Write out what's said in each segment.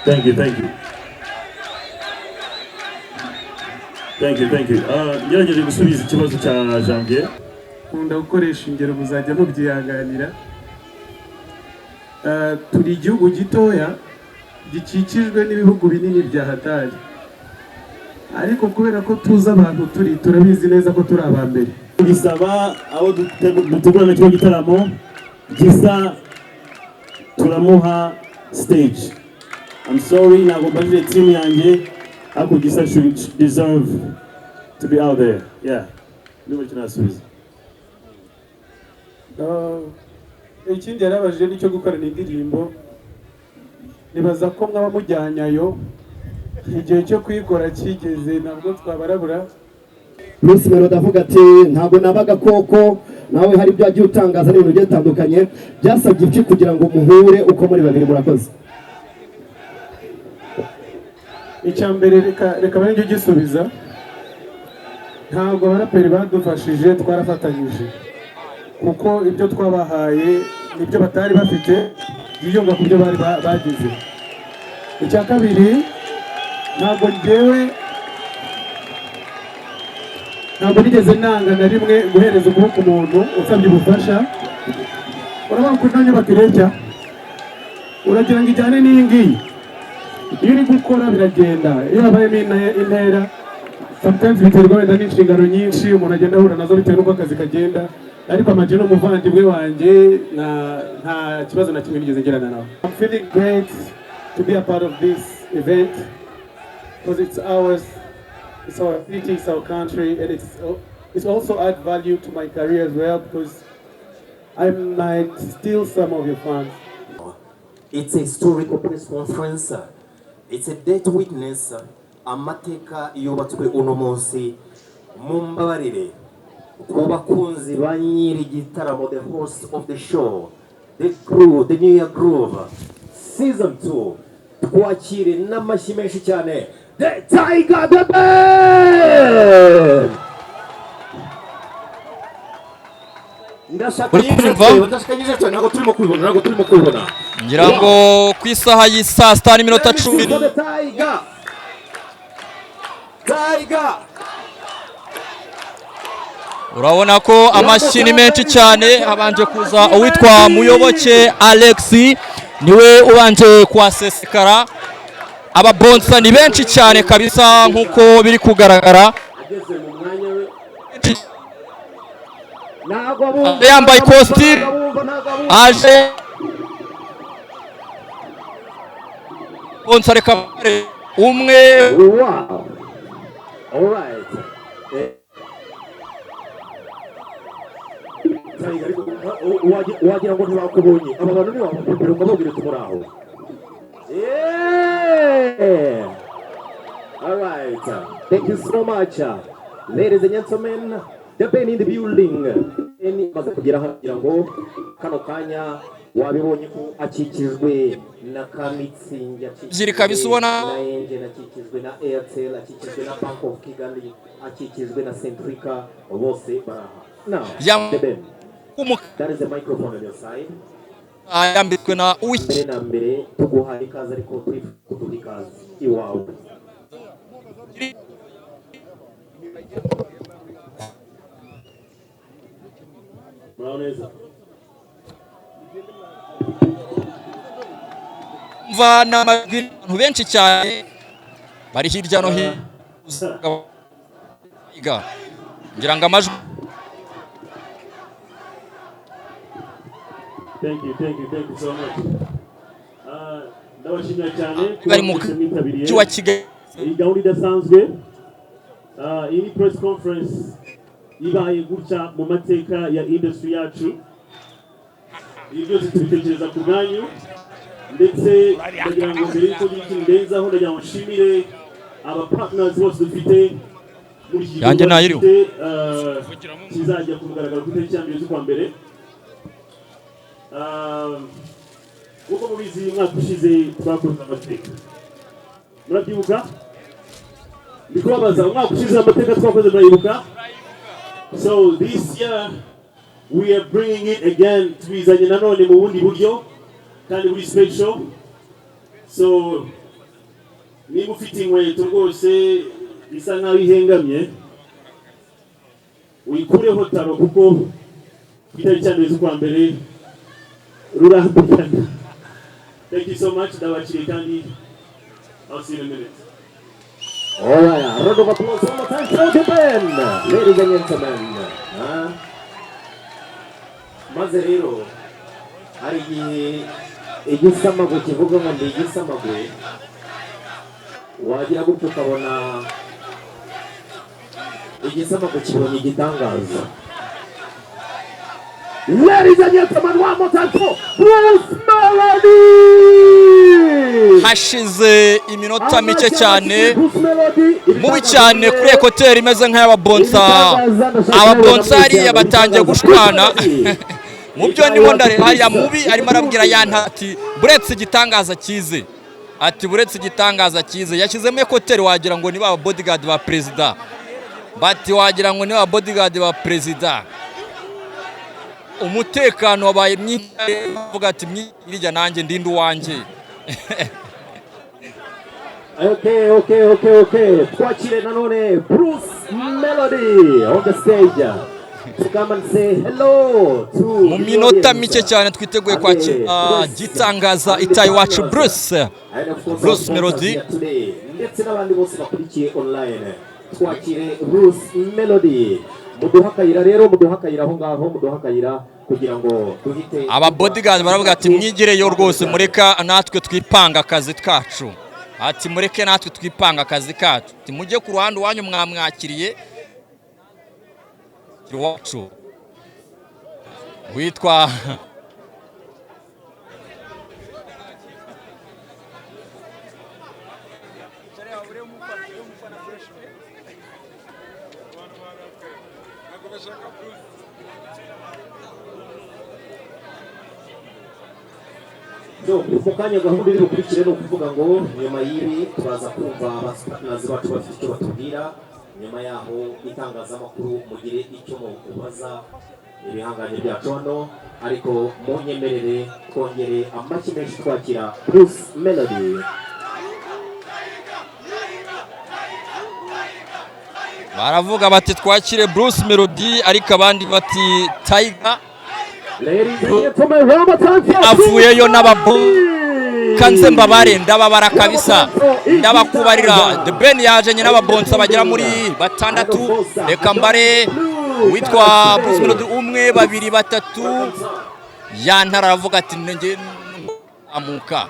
Thank you. Ngerageje gusubiza ikibazo cya Janvier. Nkunda gukoresha ingero muzajya mubyihanganira. Turi igihugu gitoya gikikijwe n'ibihugu binini bya hatari, ariko kubera ko tuzi abantu turabizi neza ko turi abambere. Bisaba aho dutegurana cyo gitaramo gisa turamuha stage. I'm sorry, ntabwo mbajije team yanjye ariko gisa should deserve to be out there. Yeah. Niba kinasubiza. Ikindi yarabajije nicyo gukorana indirimbo. Nibaza ko mwaba mujyanyayo igihe cyo kuyikora kigeze ntabwo twabarabura. Bruce Melodie avuga ati ntabwo nabaga koko nawe hari ibyo agiye utangaza n'ibintu bigiye bitandukanye byasabye iki kugira ngo muhure uko muri babiri murakoze. Icyambere reka bari gisubiza. Ntabwo abaraperi badufashije twarafatanyije kuko ibyo twabahaye nibyo batari bafite byiyonga ku byo bari bagize. Icya kabiri ntabwo nigeze nanga na rimwe guhereza ukuboko umuntu usabye ubufasha. Urabona ko nta nyubako ireshya, uragira ngo ijyane n'iyi ngiyi. Iyo uri gukora biragenda, iyo habayemo intera sometimes biterwa wenda n'inshingano nyinshi umuntu agenda ahura nazo bitewe n'uko akazi kagenda, ariko Ama G ni umuvandimwe wanjye, nta kibazo na kimwe nigeze ngirana nawe. I'm feeling great to be a part of this event because it's ours. It's our city, it's our country, and it's also add value to my career as well because I might steal some of your fans. It's a historical press conference. It's a dead witness. Amateka yubatswe uno munsi. Mumbabarire ku bakunzi ba nyiri gitaramo, the host of the show, the crew, the New Year Groove Season 2, twakire n'amashyi menshi cyane the Tiger the Band. Ntabwo turimo kubibona ngira ngo ku isaha y'isa sita n'iminota 10 urabona ko amashyi menshi cyane. Habanje kuza uwitwa Muyoboke Alex, niwe ubanje kwasesekara. Ababonsa ni benshi cyane kabisa nkuko biri kugaragara. Yambaye costume aje bonsa reka umwe. wagira ngo ntibakubonye aba bantu ni bakubwira ngo babwire tumuraho. All right, thank you so much, ladies and gentlemen, the band in the building. Maze kugera hagira ngo kano kanya wabibonye ko akikijwe na Kamitsingi, akikijwe kabisa ubona na Enje, akikijwe na Airtel, akikijwe na Bank of Kigali, akikijwe na Centrica, bose baraha. Now, the band. That is the microphone on your side. Ayambitswe na uwiki na mbere tuguha ikaze ariko twifuza ikaze iwawe. mvana amajwi abantu benshi cyane bari hirya no hino ngira ngo amajwi. Thank you so much. Ndabashimira cyane bari mu mujyi wa Kigali. Iyi gahunda idasanzwe, iyi press conference ibaye gutya mu mateka ya industry yacu. Ibi byose tubitekereza ku bwanyu, ndetse ndagira ngo mbere y'uko ndenzaho ndagira ngo nshimire aba partners bose dufite muri iki gikorwa kizajya kugaragara ku itariki ya 2 z'ukwa mbere. Uko mubizi mwaka ushize twakoze amateka, murabyibuka? Ndikubabaza umwaka ushize amateka twakoze murayibuka? So this year we are bringing it again, twizanye nanone mu bundi buryo kandi buri special. So niba ufite inkweto rwose isa nkaho ihengamye uyikureho taro kuko kitari cyane z'ukwa mbere rurambikana. Thank you so much. Ndabakiriye kandi I'll see you in a minute. All right, a round of applause one more time for the band, ladies and gentlemen. Maze rero hari igisamago kivuga ngo ndi igisamago, wagira gutyo ukabona igisamago kibonye igitangaza. Ladies and gentlemen, one more time for Bruce Melodie. Hashize iminota mike cyane mubi cyane kuri ekoteri imeze nk'ababonsa. Ababonsa hariya batangiye gushwana mu byo ndimo ndareba hariya mubi arimo arabwira yanta ati buretse igitangaza kize, ati buretse igitangaza kize. Yashyizemo ekoteri wagira ngo ni ba bodyguard ba president, bati wagira ngo ni ba bodyguard ba president. Umutekano wabaye myinshi bavuga ati mwirya nanjye ndindu wanje. Okay. Twakire nanone Bruce Melodie on the stage to come and say hello to mu minota mike cyane twiteguye kwakira gitangaza itayi wacu Bruce Melodie ndetse n'abandi bose bakurikiye online. Twakire Bruce Melodie, muduhakayira rero, muduhakayira aho ngaho, muduhakayira kugira ngo duhite. Aba bodyguard baravuga ati mwigireyo rwose, mureka natwe twipanga akazi kacu, ati mureke natwe twipanga akazi kacu, ati mujye ku ruhande wanyu mwamwakiriye wacu witwa mu kanya gahunda iri bukurikire ni ukuvuga ngo nyuma y'ibi turaza kumva abasipatinazi bacu bafite icyo batubwira. Nyuma yaho itangazamakuru mugire icyo mubaza ibihanganye byacu hano, ariko munyemerere twongere amashyi menshi twakira Bruce Melodie. baravuga bati twakire Bruce Melodie, ariko abandi bati Tiger avuyeyo n'ababo kanze mbabare ndababara kabisa, ndabakubarira. The Ben yajenye n'ababonsa bagera muri batandatu, reka mbare witwa Bruce Melodie umwe babiri batatu. Yantara aravuga ati nge amuka,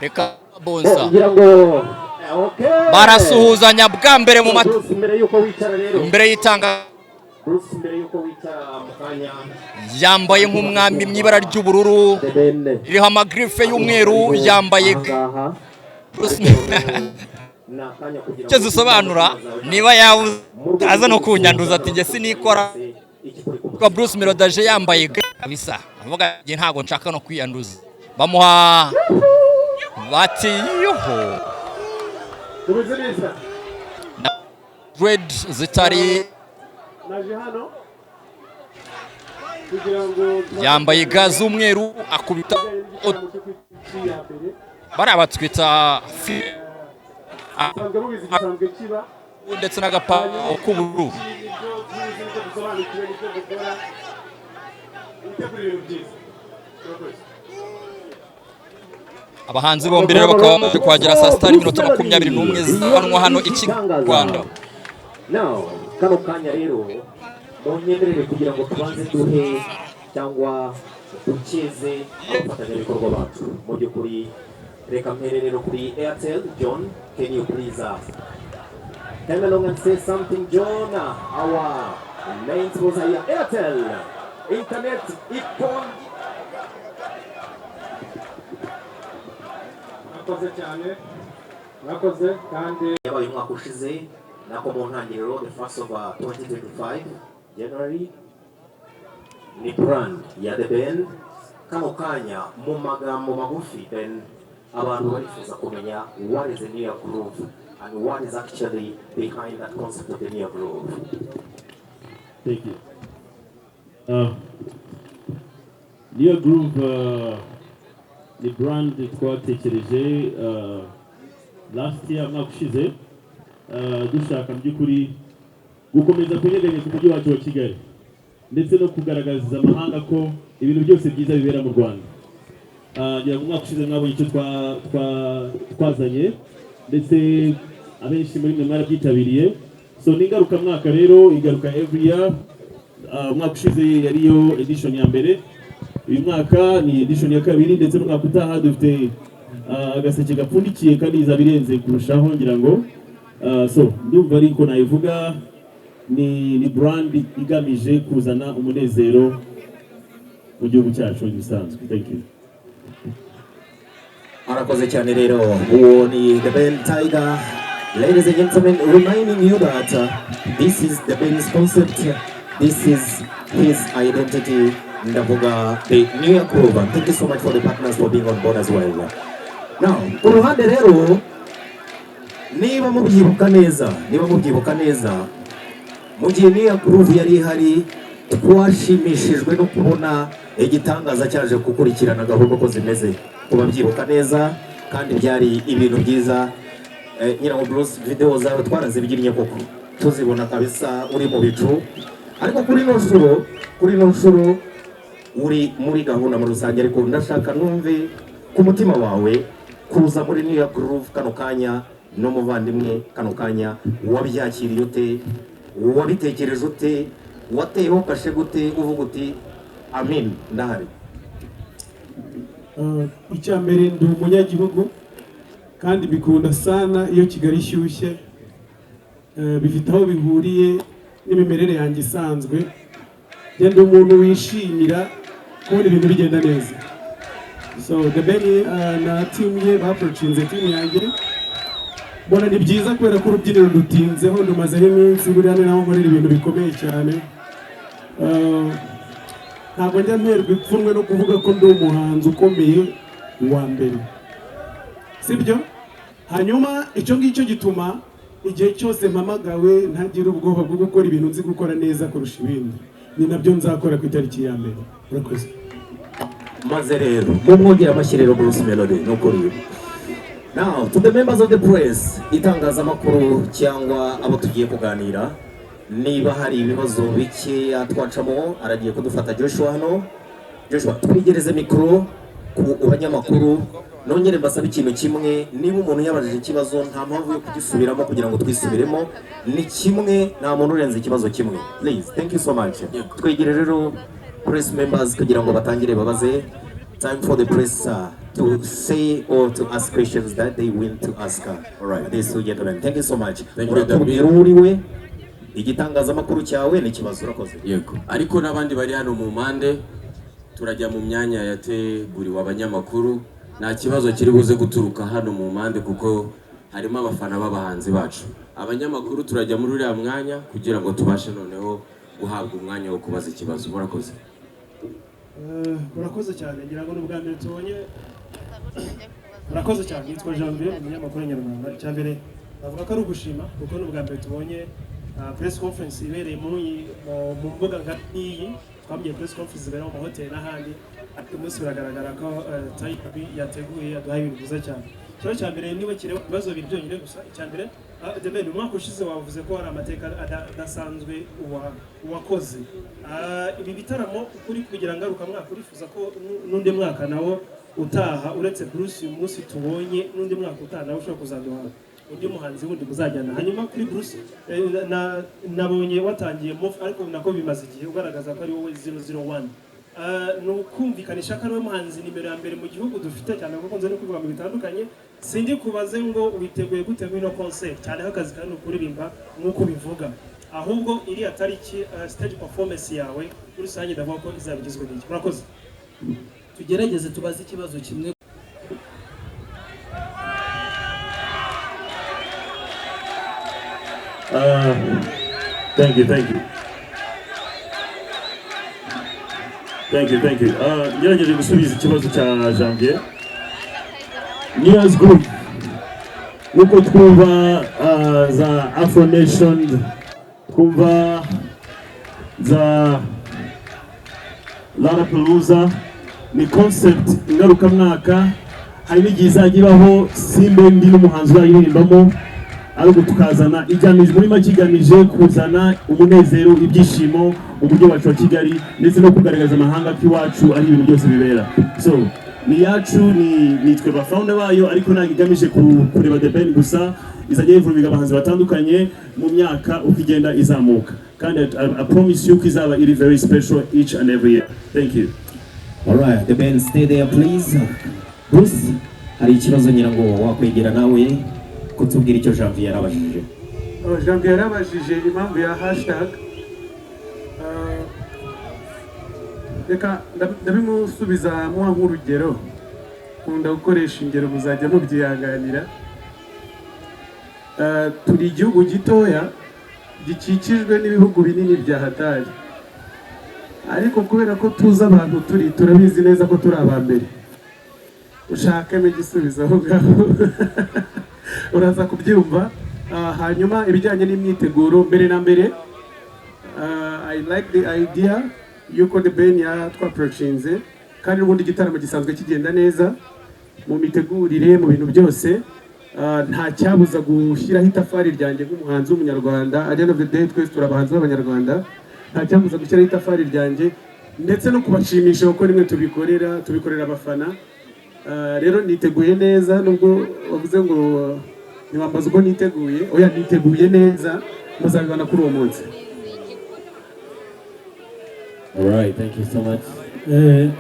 reka bonsa barasuhuzanya bwa mbere mu imbere y'itanga. Yambaye nk'umwami mw'ibara ry'ubururu iriho amagrife y'umweru, yambaye icyo zisobanura niba yaza no kunyanduza ati nge sinikora. Kwa Bruce Melodie aje yambaye kabisa, avuga nge ntago nshaka no kwiyanduza. Bamuha bati yoho red zitari, yambaye ga z'umweru akubita bari batwita ndetse n'agapa k'ubururu. Abahanzi bombi rero bakaba bamaze kuhagera saa sita n'iminota 21 zivanwa hano i Rwanda. Kano kanya rero munyemerere kugira ngo tubanze duhe cyangwa dukeze abafatanyabikorwa bacu. Mu by'ukuri reka mpere rero kuri Airtel. John, can you please come along and say something, John? Our main sponsor here, Airtel Internet Icon. Urakoze kandi yabaye umwaka ushize nako mu ntangiriro the first of 2025 January ni brand ya The Ben. Kano kanya mu magambo magufi Ben, abantu barifuza kumenya what is the Niba groove and what is actually behind that concept of the Niba groove. Thank you. Niba groove ni brand twatekereje last year mwaka ushize dushaka mu by'ukuri gukomeza kunyeganyeza umujyi wacu wa Kigali ndetse no kugaragariza amahanga ko ibintu byose byiza bibera mu Rwanda. Ngira ngo mwaka ushize mwabonye icyo twazanye ndetse abenshi muri mwe mwarabyitabiriye. So ni ingaruka mwaka rero, igaruka every year. Umwaka ushize yariyo edition ya mbere, uyu mwaka ni edition ya kabiri, ndetse n'umwaka utaha dufite agaseke gapfundikiye kandi izabirenze kurushaho ngira ngo. So ndumva ariko nayivuga ni brand igamije kuzana umunezero mu gihugu cyacu gisanzwe. Thank you. Arakoze cyane rero, uwo ni The Ben Tiger. Ladies and gentlemen, reminding you that this is the Ben's concept, this is his identity. Ndavuga the New Year Group. Thank you so much for the partners for being on board as well. Now, ku ruhande rero, niba mubyibuka neza, mu gihe New Year Group yari ihari, twashimishijwe no kubona igitangaza cyaje gukurikirana gahunda uko zimeze. Kubabyibuka neza kandi byari ibintu byiza. Nyiraho Bruce, video zawe twarazibyinnye koko, tuzibona kabisa uri mu bicu. Ariko kuri no nshuro uri muri gahunda muri rusange, ariko ndashaka numve ku mutima wawe kuza muri New Year Group kano kanya no muvandimwe kano kanya, wabyakiriye ute, wabitekereje ute, wateyeho kashe gute, uvuga uti amin ndahari? Icya mbere ndi umunyagihugu kandi bikunda sana iyo Kigali ishyushye, bifite aho bihuriye n'imimerere yanjye isanzwe. Genda umuntu wishimira kubona ibintu bigenda neza. So the Ben na team ye baprocinze team yanjye, mbona ni byiza kubera ko urubyiniro rutinzeho, ndumazeho iminsi buriya ni naho nkorera ibintu bikomeye cyane. Ntabwo njya nterwa ipfunwe no kuvuga ko ndi umuhanzi ukomeye wa mbere, sibyo? Hanyuma icyo ngicyo gituma igihe cyose mpamagawe ntagira ubwoba bwo gukora ibintu nzi gukora neza kurusha ibindi. Ni nabyo nzakora ku itariki ya mbere. Urakoze. Maze rero mumwongera amashyiriro Bruce Melodie no Kuri. Now to the members of the press, itangazamakuru cyangwa abo tugiye kuganira, niba hari ibibazo bike twacamo, aragiye kudufata Joshua hano. Joshua, twigereze mikoro ku banyamakuru. Nongere mbasaba ikintu kimwe, niba umuntu yabajije ikibazo nta mpamvu yo kugisubiramo kugira ngo twisubiremo, ni kimwe, nta muntu urenze ikibazo kimwe. Please, thank you so much. Twegere rero press members kugira ngo batangire babaze. Time for the press to say or to ask questions that they want to ask. All right, this two gentlemen, thank you so much. Uratubwira uriwe, igitangazamakuru cyawe n'ikibazo. Urakoze. Yego, ariko n'abandi bari hano mu mpande turajya mu myanya yateguriwe abanyamakuru. Nta kibazo kiri buze guturuka hano mu mpande kuko harimo abafana b'abahanzi bacu. Abanyamakuru turajya muri uriya mwanya kugira ngo tubashe noneho guhabwa umwanya wo kubaza ikibazo. Murakoze. Urakoze cyane, ngira ngo n'ubwa mbere tubonye. Urakoze cyane, yitwa Janvier, umunyamakuru nyarwanda. Cyambere bavuga ko ari ugushima kuko n'ubwa mbere tubonye press conference ibereye mu mbuga nk'iyi. Twabwiye press conference ibera mu hotel n'ahandi, ariko umunsi biragaragara ko Tayipi yateguye aduha ibintu byiza cyane. Cyo cyambere niba kireba ibibazo biri byonyine gusa. Cyambere The Ben, umwaka ushize wavuze ko hari amateka adasanzwe uwakoze. Ibi bitaramo kuri kugira ngaruka mwaka urifuza ko n'undi mwaka nawo utaha uretse Bruce uyu munsi tubonye, n'undi mwaka utaha nawo ushobora kuzaduha undi muhanzi wundi muzajyana. Hanyuma kuri Bruce nabonye watangiye ariko nako bimaze igihe ugaragaza ko ari wowe 001. Nukumvikanisha ko ari we muhanzi nimero ya mbere mu gihugu dufite cyane kuko nze no kuvuga mu bitandukanye. Sindi kubaze ngo witeguye gute no concert cyane hakazi kandi kuririmba nkuko bivuga, ahubwo iri atariki stage performance yawe kuri rusange ndavuga ko izabigizwe n'iki. Murakoze. Tugerageze tubaze ikibazo kimwe. Thank you. Ngerageje gusubiza ikibazo cya Janvier. New Year's Group, uko twumva za Afro Nation, twumva za Lollapalooza, ni concept ingaruka mwaka hari n'igihe izajya ibaho simbe ndi n'umuhanzi uzayiririmbamo, ariko tukazana igamije muri make igamije kuzana umunezero, ibyishimo, uburyo wacu wa Kigali, ndetse no kugaragaza amahanga ko iwacu ari ibintu byose bibera. So ni yacu, ni twe ba founder bayo, ariko ntabwo igamije kureba The Ben gusa, izajya yivuga abahanzi batandukanye mu myaka uko igenda izamuka, kandi I promise you ko izaba iri very special each and every year. Thank you. Alright, The Ben, stay there please. Bruce, hari ikibazo ngira ngo wakwegera nawe kutubwira icyo Janvier yarabajije. Janvier yarabajije impamvu ya hashtag. Reka ndabimusubiza muha nk'urugero, nkunda gukoresha ingero muzajya mubyihanganira. Turi igihugu gitoya gikikijwe n'ibihugu binini bya hatari, ariko kubera ko tuzi abantu turabizi neza ko turi abambere. Ushakemo igisubizo aho ngaho uraza kubyumva. Hanyuma ibijyanye n'imyiteguro, mbere na mbere I like the idea yuko The Ben twaprochinze, kandi ubundi igitaramo gisanzwe kigenda neza mu mitegurire, mu bintu byose. Nta cyabuza gushyiraho itafari ryanjye nk'umuhanzi w'umunyarwanda. At the end of the day twese turi abahanzi b'abanyarwanda, nta cyabuza gushyiraho itafari ryanjye ndetse no kubashimisha kuko rimwe tubikorera abafana. Rero niteguye neza, nubwo wavuze ngo ntiwambaza uko niteguye, oya niteguye neza, muzabibona kuri uwo munsi. Alright, thank you so much.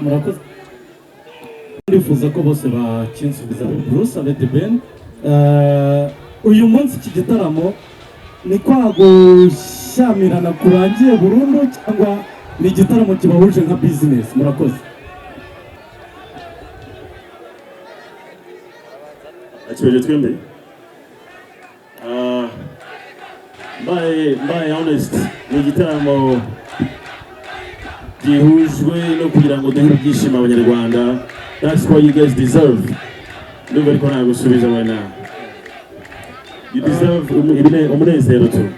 Murakoze. Ndifuza ko bose bakinsubiza Bruce avec The Ben. Uyu munsi iki gitaramo ni kwa gushamirana kurangiye burundu cyangwa ni igitaramo kibahuje nka business? Murakoze. Akibaje twembe. By honest, ni igitaramo gihujwe no kugira ngo duhe ibyishimo abanyarwanda. That's what you guys deserve. Nubwo ariko ntabwo gusubiza abana. You deserve umunezero tu.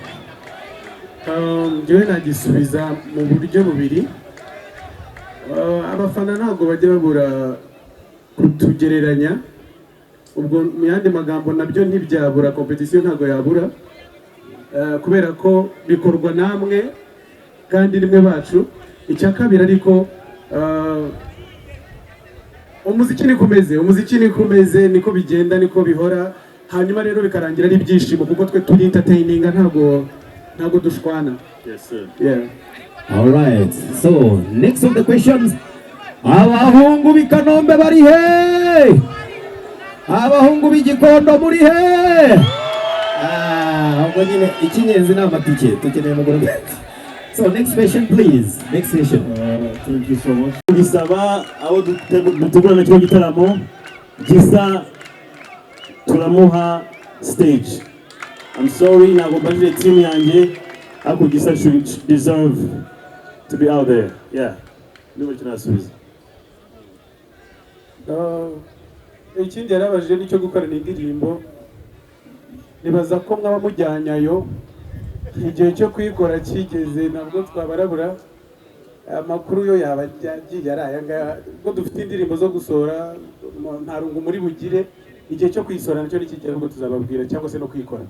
Njyewe nagisubiza mu buryo bubiri. Abafana ntabwo bajya babura kutugereranya, ubwo mu yandi magambo nabyo ntibyabura, competition ntabwo yabura, kubera ko bikorwa namwe kandi rimwe bacu. Icya kabiri ariko umuziki ni kumeze, niko bigenda, niko bihora. Hanyuma rero bikarangira ari ibyishimo kuko twe turi entertaining, ntabwo dushwana. Yes sir. Yeah. All right, so next of the questions, abahungu b'Ikanombe bari he? Abahungu b'Igikondo muri he? Ahubwo nyine ikinyenzi n'amatike tukeneye mugoroba. So next question please. Next question. Thank you so much. Gisaba abo dutegurana cyo gitaramo gisa turamuha stage. I'm sorry, ntabwo mbajije team yanjye, ariko gisa should deserve to be out there. Yeah. Niba tunasubiza. Ikindi yarabajije nicyo gukorana indirimbo. Nibaza ko mwaba mujyanyayo, igihe cyo kuyikora kigeze, ntabwo twabarabura. Amakuru yo yabagiye arayanga ngo dufite indirimbo zo gusohora, nta rungu muri bugire. Igihe cyo kuyisora nacyo nikigera ngo tuzababwira, cyangwa se no kuyikora.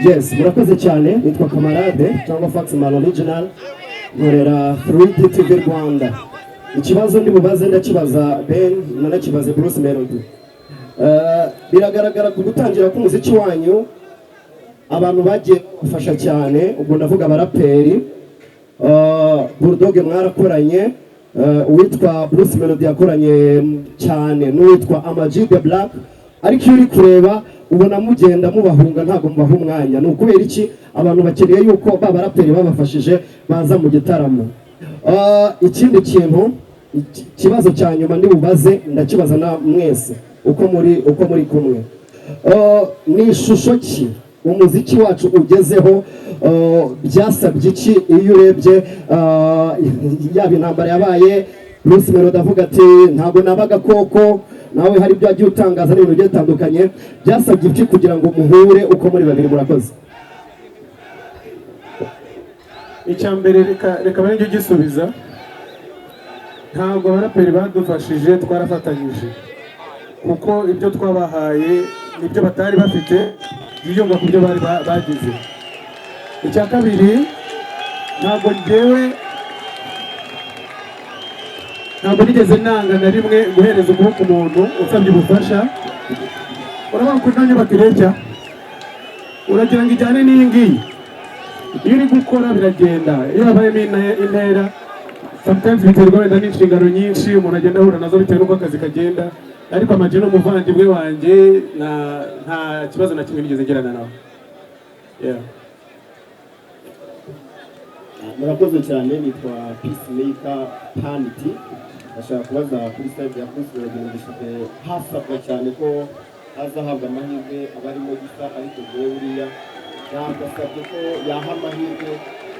Yes, murakoze cyane. Nitwa Kamarade cyangwa Faxman Original, nkorera 3D TV Rwanda. Ikibazo ndi bubaze ndakibaza Ben, nanakibaze Bruce Melodie. Biragaragara ku gutangira k'umuziki wanyu abantu bagiye gufasha cyane, ubwo ndavuga abaraperi. Bulldog mwarakoranye, uwitwa Bruce Melodie yakoranye cyane n'uwitwa Amaji the Black, ariko iyo uri kureba ubona mugenda mubahunga, ntago mubaha umwanya. Ni ukubera iki? Abantu bakeneye yuko babaraperi babafashije baza mu gitaramo. Ikindi kintu, ikibazo cya nyuma ndi bubaze ndakibaza na mwese uko muri kumwe. Ni ishusho ki umuziki wacu ugezeho? Byasabye iki iyo urebye yaba intambara yabaye, Bruce Melodie avuga ati ntabwo nabaga koko, nawe hari ibyo wagiye utangaza n'ibintu bigiye bitandukanye byasabye iki kugira ngo muhure uko muri babiri murakoze? icya mbere reka bari njye gisubiza. Ntabwo abaraperi badufashije, twarafatanyije kuko ibyo twabahaye nibyo batari bafite byiyunga ku byo bari bagize. Icya kabiri, ntabwo nigeze nanga na rimwe guhereza ukuboko umuntu usabye ubufasha. Urabona ko nta nyubako ireshya, uragira ngo ijyane n'iyi ngiyi. Iyo uri gukora biragenda, iyo habayemo intera sometimes biterwa wenda n'inshingano nyinshi umuntu agenda ahura nazo bitewe n'uko akazi kagenda, ariko Ama G ni umuvandimwe wanjye, nta kibazo na kimwe nigeze ngirana nawe. Murakoze cyane, nitwa Peacemaker Panity. Ashaka kubaza kuri side ya Kusi biragendeshije hasabwa cyane ko azahabwa amahirwe abarimo gisa, ariko buriya ntabasabye ko yaha amahirwe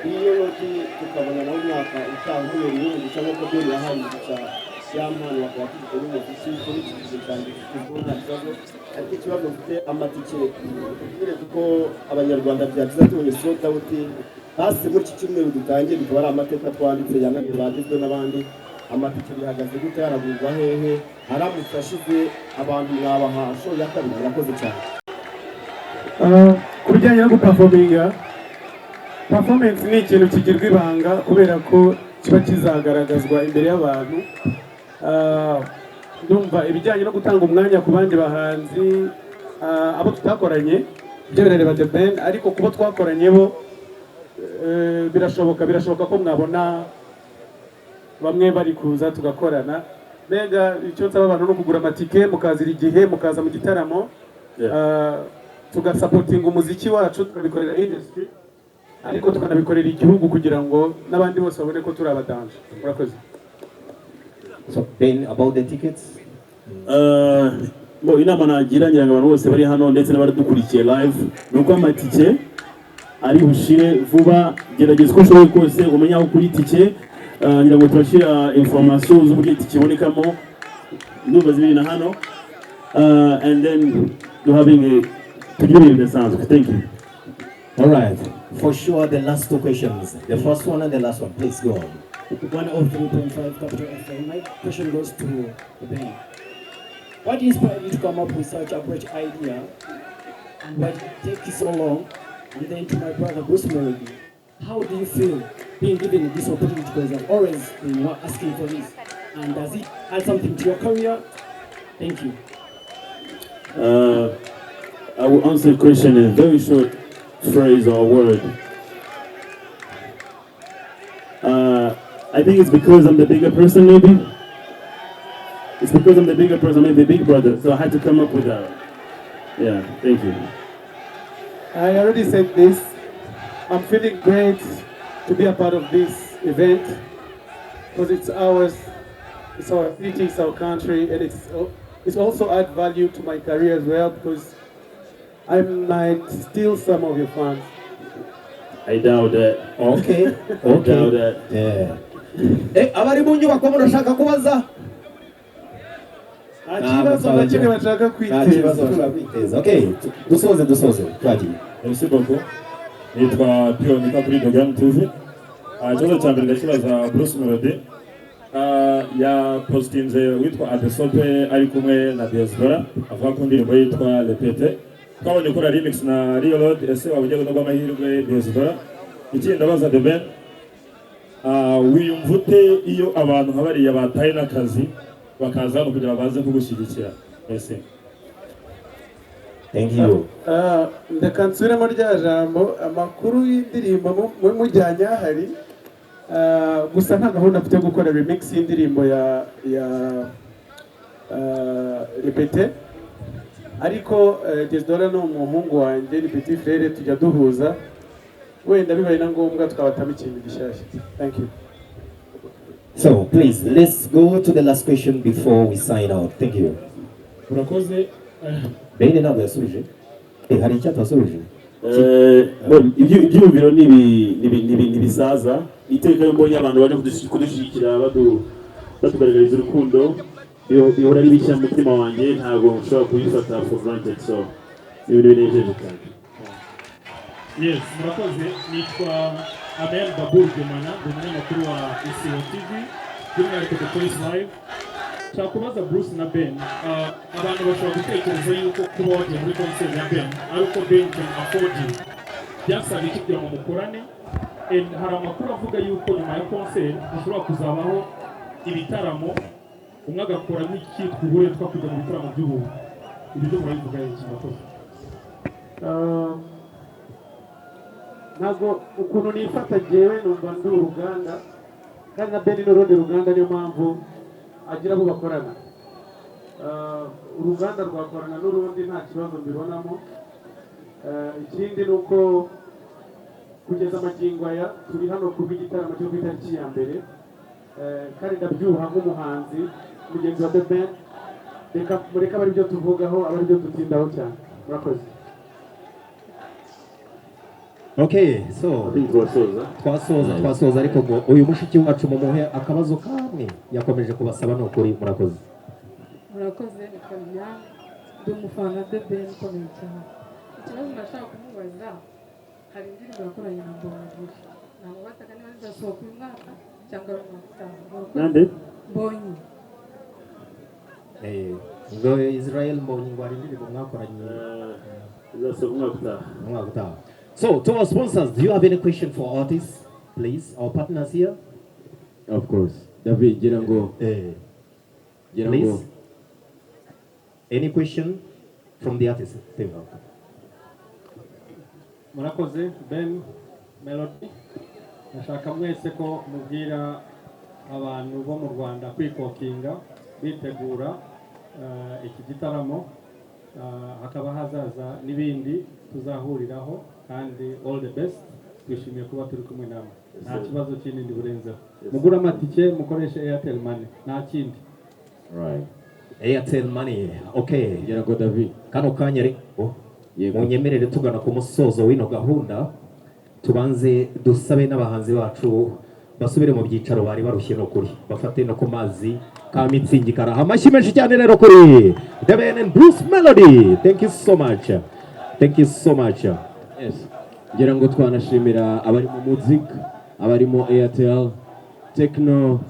iyo Melodie tukabona nawe umwaka utanguye n'ubundi cyangwa ko byo yahaye gusa ya Impano bakaba tugeze n'umuziki kuri iki gihe cyane kuko nta kibazo. Ariko ikibazo mfite amatike tubwireze ko abanyarwanda byagize tubonye sold out hasi muri iki cyumweru dutangiye, bikaba ari amateka twanditse yananiye bagizwe n'abandi. Amatike bihagaze gute, yaragurwa hehe, aramutse ashize abantu mwabaha show ya kabiri? Murakoze cyane. Ku bijyanye no guperforminga, performance ni ikintu kigirwa ibanga kubera ko kiba kizagaragazwa imbere y'abantu. Ndumva ibijyanye no gutanga umwanya ku bandi bahanzi abo tutakoranye byo birareba The Ben, ariko kubo twakoranye bo birashoboka ko mwabona bamwe bari kuza tugakorana. Mbega icyo nsaba abantu no kugura amatike, mukazira igihe, mukaza mu gitaramo, tugasapotinga umuziki wacu, tukabikorera industry ariko tukanabikorera igihugu kugira ngo n'abandi bose babone ko turi abadanje. Murakoze. So Ben, about the tickets? Inama nagira ngira ngo abantu bose bari hano ndetse n'abadukurikiye live nuko amatike ari bushire vuba. Gerageza uko ushoboye kose umenya aho kuri tike, ngira ngo turashira information z'uburyo tike ibonekamo ndumva zibiri na hano, and then to having a together the sounds. Thank you. All right, for sure the last two questions, the first one and the last one, please go on. 103.5 Capital FM. My question goes to Ben. What inspired you to come up with such a great idea, and why did it take you so long? And then to my brother Bruce Melodie, how do you feel being given this opportunity, because I've always been asking for this, and does it add something to your career? Thank you. I will answer the question in a very short phrase or word. I think it's because I'm the bigger person, maybe. It's because I'm the bigger person, maybe the big brother, so I had to come up with that. Yeah, thank you. I already said this. I'm feeling great to be a part of this event because it's ours, it's our city, it's our country, and it's also add value to my career as well because I might steal some of your fans. I doubt that. Okay. I doubt that. Yeah. Abari mu nyubako murashaka kubaza? Nta kibazo kwiteza. Okay, dusoze twagiye. Merci beaucoup. Nitwa Pionika kuri Tuganira TV. Ikibazo cya mbere ndakibaza Bruce Melodie. Ya postinze witwa Adesope ari kumwe na Diaspora avuga ko indirimbo yitwa Repete. Twabonye ko remix na Real Road, ese wabujya no amahirwe Diaspora. Ikindi ndabaza The Ben. Wiyumvute iyo abantu nk'abariya bataye n'akazi bakaza hano kugira baze kugushyigikira. Merci. Thank you. Ndeka nsubiremo rya jambo, amakuru y'indirimbo mujyanye ahari, gusa nta gahunda mfite yo gukora remix y'indirimbo ya Repete, ariko Desdora ni umuhungu wanjye, ni petit frère, tujya duhuza, wenda bibaye na ngombwa tukabatamo ikintu gishyashya. Thank you. So please, let's go to the last question before we sign out. Thank you. Urakoze. Bene ntabwo yasubije. Hari icyo atasubije. Ibyumviro nibisaza iteka yo mbonye abantu baje kudushyigikira batugaragariza urukundo, bihora ari bishya mu mutima wanjye ntabwo nshobora kubifata for granted so ibintu binejeje cyane. Yes, murakoze. Nitwa Amagambo, umunyamakuru wa Isibo TV, by'umwihariko The Choice Live. Nshaka Bruce na Ben, abantu bashobora gutekereza yuko kuba wagiye muri concert ya Ben ari uko Ben can afford you. Byasaba iki kugira ngo mukorane? Hari amakuru avuga yuko nyuma ya concert hashobora kuzabaho ibitaramo, umwe agakora nk'icyitwa uburetwa kujya mu bitaramo by'ubu. Ibyo murabivuga iki murakoze? ntabwo ukuntu nifata jewe numva ndi uruganda kandi na Ben n'urundi ruganda, niyo mpamvu agira abo bakorana. Uruganda rwakorana n'urundi nta kibazo mbibonamo. Ikindi ni uko kugeza amagingo aya turi hano kuba igitaramo cyo ku itariki ya mbere, kandi ndabyuha nk'umuhanzi mugenzi wa Ben. Reka mureka abari byo tuvugaho, abari byo dutindaho cyane. Murakoze. Okay, so twasoza ariko ngo uyu mushiki wacu mumuhe akabazo kamwe yakomeje kubasaba no kuri. Murakoze. Murakoze ni Kabya, ndi umufana de Ben ukomeye cyane. Ikibazo ndashaka kumubaza, hari indirimbo yakoranye na Mbonyi, ntabwo bataka niba zizasohoka uyu mwaka cyangwa mu mwaka utaha. Nande? Mbonyi. Ngo Israel Mbonyi ngo hari indirimbo mwakoranye zizasohoka umwaka utaha. So, to our sponsors, do you have any question for artists, please? Our partners here? Of course. David, Girango. Please? Any question from the artist? Murakoze, Ben, Melodie. Nashaka mwese ko mubwira abantu bo mu Rwanda kwikokinga, bitegura iki gitaramo, hakaba hazaza n'ibindi tuzahuriraho, kandi all the best. Twishimiye kuba turi kumwe namwe. Nta kibazo kinini burenzeho. Mugura amatike mukoreshe Airtel Money, nta kindi. Right. Airtel Money. Okay, Girango David. Kano kanya rero munyemerere tugana ku musozo w'ino gahunda, tubanze dusabe n'abahanzi bacu basubire mu byicaro bari barushye no kuri, bafate no ku mazi ka mitsingi karaha. Amashyi menshi cyane rero kuri The Ben and Bruce Melodie. Thank you so much. Thank you so much. Yes. Ngira ngo twanashimira abari mu music, abari mu Airtel, Techno,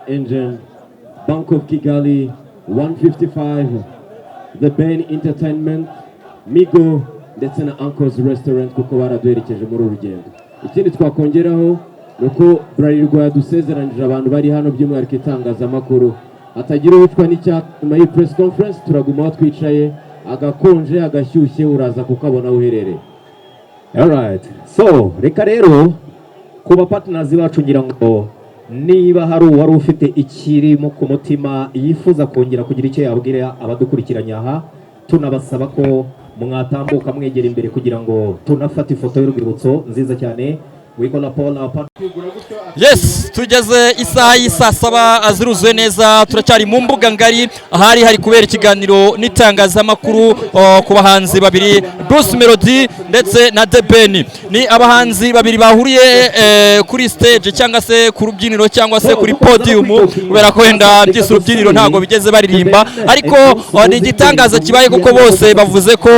Engine, Bank of Kigali, 155, The Ben Entertainment, Migo ndetse na Uncle's Restaurant kuko baraduherekeje muri urugendo. Ikindi twakongeraho nuko Bralirwa yadusezeranije abantu bari hano by'umwihariko itangazamakuru atagira uwitwa n'icyatuma iyi press conference, turaguma twicaye, agakonje agashyushye uraza kukabona uherereye. Alright, so reka rero kuba partners bacu ngira ngo niba hari uwari ufite ikirimo ku mutima yifuza kongera kugira icyo yabwira abadukurikiranya aha, tunabasaba ko mwatambuka mwegera imbere kugira ngo tunafate ifoto y'urwibutso nziza cyane. Yes, tugeze isaha y'isa 7 aziruzuye neza, turacyari mu mbuga ngari ahari hari kubera ikiganiro n'itangazamakuru ku bahanzi babiri Bruce Melodie ndetse na The Ben. Ni abahanzi babiri bahuriye kuri stage cyangwa se ku rubyiniro cyangwa se kuri podium, kubera ko wenda byise urubyiniro ntago bigeze baririmba, ariko ni igitangaza kibaye kuko bose bavuze ko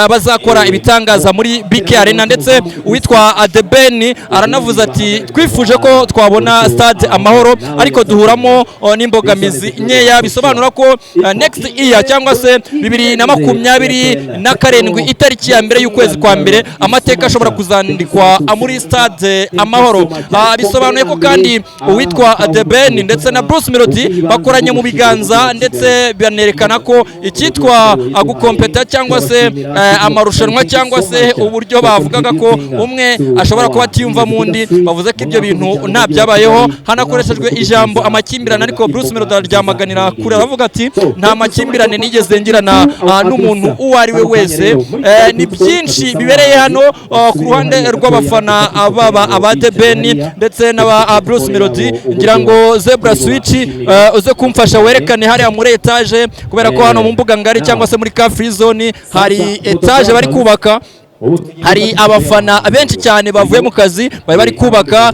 bazakora ibitangaza muri BK Arena, ndetse uwitwa The Ben aranavuze ati twifuje ko twabona stade Amahoro ariko duhuramo n'imbogamizi nkeya, bisobanura ko next year cyangwa se 2027 itariki ya mbere y'ukwezi kwa mbere amateka ashobora kuzandikwa muri stade Amahoro. Bisobanuye ko kandi uwitwa The Ben ndetse na Bruce Melodie bakoranye mu biganza, ndetse banerekana ko icyitwa gukompeta cyangwa se amarushanwa cyangwa se uburyo bavugaga ko umwe ashobora kuba atiyumva mundi, bavuze ko ibyo bintu nta byabayeho. Hanakoreshejwe ijambo amakimbirane, ariko Bruce Melodie aryamaganira kure, aravuga ati nta makimbirane nigeze ngirana n'umuntu uwo ari we wese. Ni byinshi bibereye hano ku ruhande rw'abafana aba The Ben ndetse n'aba Bruce Melodie. Ngira ngo Zebra Switch uze kumfasha werekane hariya muri etage, kubera ko hano mu mbuga ngari cyangwa se muri car free zone hari etage bari kubaka. hari abafana benshi cyane bavuye mu kazi bari kubaka,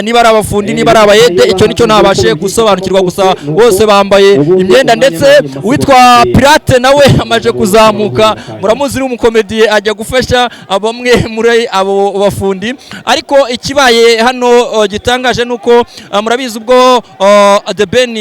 niba ari abafundi niba ari abayede, icyo nicyo ntabashe gusobanukirwa, gusa bose bambaye imyenda, ndetse uwitwa Pirate nawe amaje kuzamuka, muramuzi ni umukomediye ajya gufasha bamwe muri abo bafundi. Ariko ikibaye hano gitangaje nuko murabizi ubwo The Ben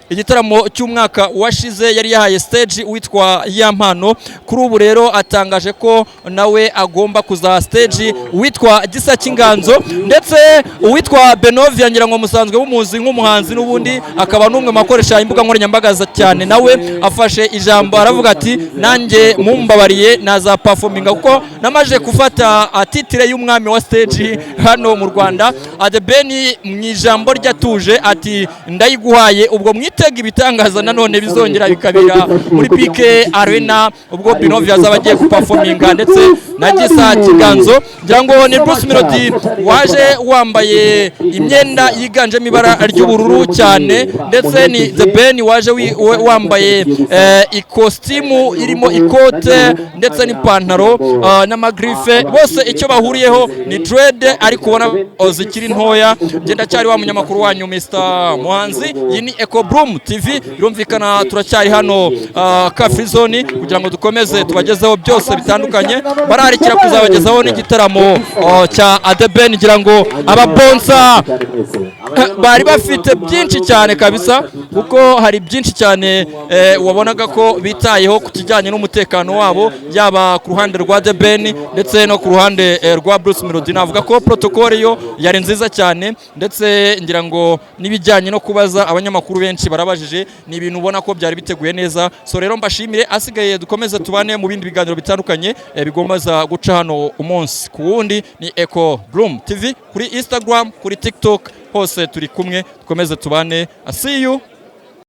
igitaramo cy'umwaka washize yari yahaye stage uwitwa Impano, kuri ubu rero atangaje ko nawe agomba kuza stage uwitwa Gisa cy'Inganzo, ndetse uwitwa Benovia ngira ngo musanzwe bumuzi nk'umuhanzi n'ubundi akaba n'umwe makoresha imbuga nkoranyambaga cyane, nawe afashe ijambo aravuga ati nanjye mumbabariye naza performinga kuko namaje gufata titre y'umwami wa stage hano mu Rwanda. The Ben mu ijambo ryatuje ati ndayiguhaye, ubwo mwitega ibitangaza nanone bizongera bikabira muri PK Arena ubwo Benovia azaba agiye performinga ndetse na Gisa cy'Inganzo. Ngira ngo ni Bruce Melodie waje wambaye imyenda yiganjemo ibara ry'ubururu cyane, ndetse ni The Ben waje wambaye ikositimu irimo ikote ndetse n'ipantaro n'amagrife. Bose icyo bahuriyeho ni dread ariko ubona zikiri ntoya. Ngenda cyari wa munyamakuru wanyu Mr. Muhanzi, iyi ni Eco Bloom TV, birumvikana turacyari hano ka free zone kugira ngo dukomeze tubagezeho byose bitandukanye. Bararikira kuzabagezaho n'igitaramo cya The Ben. Ngira ngo ababonsa bari bafite byinshi cyane kabisa, kuko hari byinshi cyane wabonaga ko bitayeho ku kijyanye n'umutekano wabo, yaba ku ruhande rwa The Ben ndetse no ku ruhande rwa Bruce Melodie. Navuga ko protocole yo yari nziza cyane, ndetse ngira ngo n'ibijyanye no kubaza abanyamakuru benshi barabajije, ni ibintu ubona ko byari biteguye neza. So rero mbashimire, asigaye dukomeze tubane mu bindi biganiro bitandukanye bigombaza guca hano umunsi ku wundi. Ni Eco Bloom TV kuri Instagram, kuri TikTok, hose turi kumwe, dukomeze tubane. See you.